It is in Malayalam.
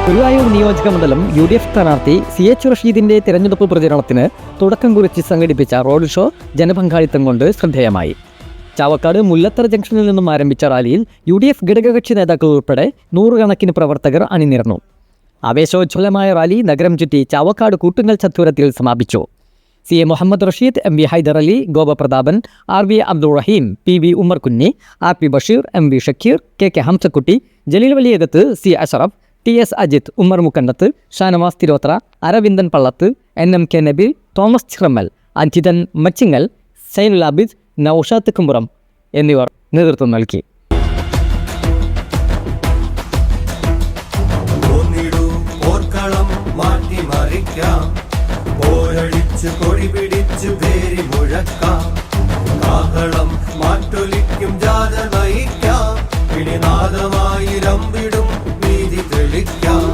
ഗുരുവായൂർ നിയോജക മണ്ഡലം UDF സ്ഥാനാർത്ഥി CH റഷീദിന്റെ തെരഞ്ഞെടുപ്പ് പ്രചരണത്തിന് തുടക്കം കുറിച്ച് സംഘടിപ്പിച്ച റോഡ് ഷോ ജനപങ്കാളിത്തം കൊണ്ട് ശ്രദ്ധേയമായി. ചാവക്കാട് മുല്ലത്തറ ജംഗ്ഷനിൽ നിന്നും ആരംഭിച്ച റാലിയിൽ UDF ഘടകകക്ഷി നേതാക്കൾ ഉൾപ്പെടെ നൂറുകണക്കിന് പ്രവർത്തകർ അണിനിരന്നു. ആവേശോജ്വലമായ റാലി നഗരം ചുറ്റി ചാവക്കാട് കൂട്ടുങ്ങൽ ചത്തുരത്തിൽ സമാപിച്ചു. CA Muhammad Rasheed, MV Hyder Ali, Gopaprathapan, RV Abdul Raheem, PV Ummerkunhi, RP Basheer, MV Shakeer, KK Hamsakutty, Jaleel Valiyakath, C Ashraf, TS Ajith, Ummer Mukkandath, Shanavas Thirothra, Aravindan Pallath, NMK Nabeel, Thomas Chiramal, Ajithan Machingal, Sainul Abid, Noushad Kumburam എന്നിവർ നേതൃത്വം നൽകി. മാറ്റൊലിക്കും ജാഥ നയിക്കാം, പിടിനാദമായി രമ്പിടും വീതി തെളിക്കാം.